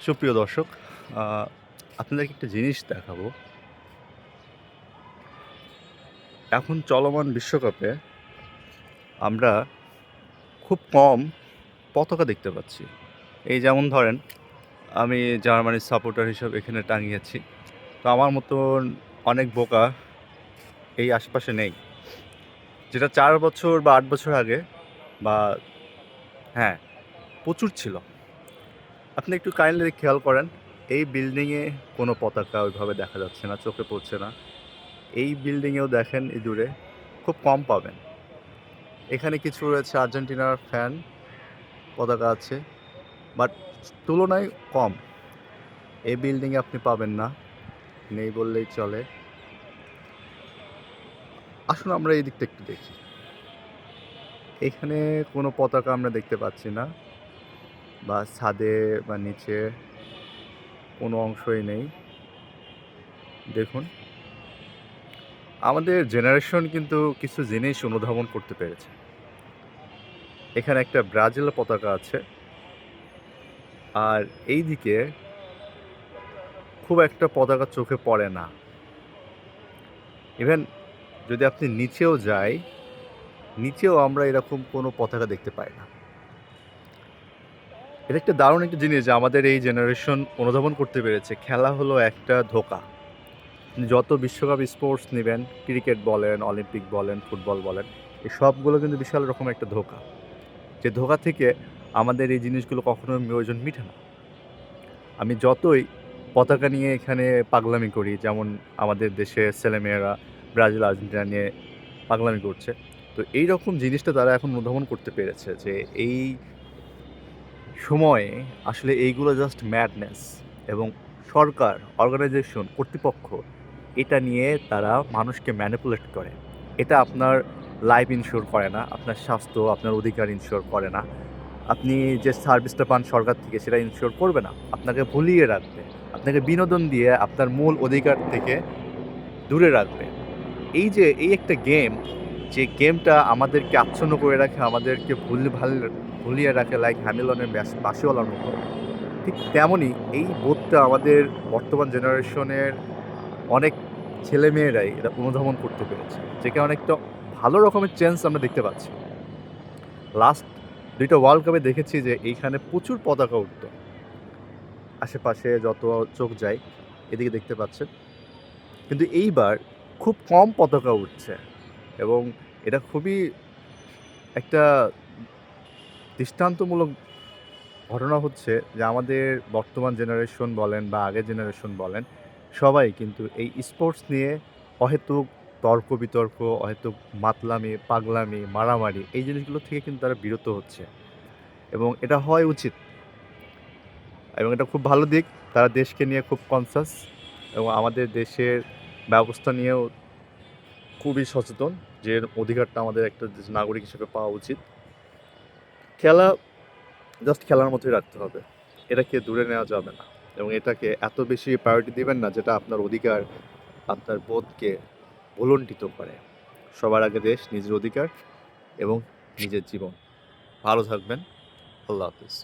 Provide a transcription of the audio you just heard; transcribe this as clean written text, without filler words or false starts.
সুপ্রিয় দর্শক, আপনাদেরকে একটা জিনিস দেখাবো। এখন চলমান বিশ্বকাপে আমরা খুব কম পতাকা দেখতে পাচ্ছি। এই যেমন ধরেন, আমি জার্মানির সাপোর্টার হিসেবে এখানে টাঙিয়েছি। তো আমার মতন অনেক বোকা এই আশপাশে নেই। যেটা ৪ বছর বা ৮ বছর আগে বা হ্যাঁ, প্রচুর ছিল। আপনি একটু কাইন্ডলি খেয়াল করেন, এই বিল্ডিংয়ে কোনো পতাকা ওইভাবে দেখা যাচ্ছে না, চোখে পড়ছে না। এই বিল্ডিংয়েও দেখেন এই দূরে খুব কম পাবেন। এখানে কিছু রয়েছে আর্জেন্টিনার ফ্যান, পতাকা আছে, বাট তুলনায় কম। এই বিল্ডিংয়ে আপনি পাবেন না, নেই বললেই চলে। আসুন আমরা এই দিকটা একটু দেখি। এখানে কোনো পতাকা আমরা দেখতে পাচ্ছি না, বা ছাদে বা নিচে কোনো অংশই নেই। দেখুন, আমাদের জেনারেশন কিন্তু কিছু জিনিস অনুধাবন করতে পেরেছে। এখানে একটা ব্রাজিলের পতাকা আছে, আর এই দিকে খুব একটা পতাকা চোখে পড়ে না। ইভেন যদি আপনি নিচেও যাই, নিচেও আমরা এরকম কোনো পতাকা দেখতে পাই না। এটা একটা দারুণ একটা জিনিস যে আমাদের এই জেনারেশন অনুধাবন করতে পেরেছে। খেলা হলো একটা ধোঁকা। যত বিশ্বকাপ স্পোর্টস নেবেন, ক্রিকেট বলেন, অলিম্পিক বলেন, ফুটবল বলেন, এই সবগুলো কিন্তু বিশাল রকম একটা ধোঁকা। যে ধোঁকা থেকে আমাদের এই জিনিসগুলো কখনোই প্রয়োজন মিটে না। আমি যতই পতাকা নিয়ে এখানে পাগলামি করি, যেমন আমাদের দেশের ছেলেমেয়েরা ব্রাজিল, আর্জেন্টিনা নিয়ে পাগলামি করছে। তো এইরকম জিনিসটা তারা এখন অনুধাবন করতে পেরেছে যে এই সময়ে আসলে এইগুলো জাস্ট ম্যাডনেস, এবং সরকার, অর্গানাইজেশন, কর্তৃপক্ষ এটা নিয়ে তারা মানুষকে ম্যানিপুলেট করে। এটা আপনার লাইফ ইনশিওর করে না, আপনার স্বাস্থ্য, আপনার অধিকার ইনশিওর করে না। আপনি যে সার্ভিসটা পান সরকার থেকে সেটা ইনশিওর করবে না। আপনাকে ভুলিয়ে রাখবে। আপনাকে বিনোদন দিয়ে আপনার মূল অধিকার থেকে দূরে রাখবে। এই একটা গেম, যে গেমটা আমাদেরকে আচ্ছন্ন করে রাখে, আমাদেরকে ভুলিয়ে রাখে, লাইক হ্যামিলনের বাঁশিওয়ালার মতো। ঠিক তেমনই এই বোধটা আমাদের বর্তমান জেনারেশনের অনেক ছেলেমেয়েরাই এটা অনুধাবন করতে পেরেছে। যে কারণে একটা ভালো রকমের চেঞ্জ আমরা দেখতে পাচ্ছি। লাস্ট ২ টা ওয়ার্ল্ড কাপে দেখেছি যে এইখানে প্রচুর পতাকা উঠতো। আশেপাশে যত চোখ যায় এদিকে দেখতে পাচ্ছেন। কিন্তু এইবার খুব কম পতাকা উঠছে, এবং এটা খুবই একটা দৃষ্টান্তমূলক ঘটনা হচ্ছে যে আমাদের বর্তমান জেনারেশন বলেন বা আগের জেনারেশন বলেন, সবাই কিন্তু এই স্পোর্টস নিয়ে অহেতুক তর্ক-বিতর্ক, অহেতুক মাতলামি, পাগলামি, মারামারি এই জিনিসগুলো থেকে কিন্তু তারা বিরত হচ্ছে, এবং এটা হওয়াই উচিত। এবং এটা খুব ভালো দিক। তারা দেশকে নিয়ে খুব কনসাস, এবং আমাদের দেশের ব্যবস্থা নিয়েও খুবই সচেতন যে এর অধিকারটা আমাদের একটা নাগরিক হিসেবে পাওয়া উচিত। খেলা জাস্ট খেলার মতোই রাখতে হবে। এটাকে দূরে নেওয়া যাবে না, এবং এটাকে এত বেশি প্রায়োরিটি দিবেন না যেটা আপনার অধিকার, আপনার বোধকে ভুলুণ্ঠিত করে। সবার আগে দেশ, নিজের অধিকার এবং নিজের জীবন। ভালো থাকবেন। আল্লাহ হাফেজ।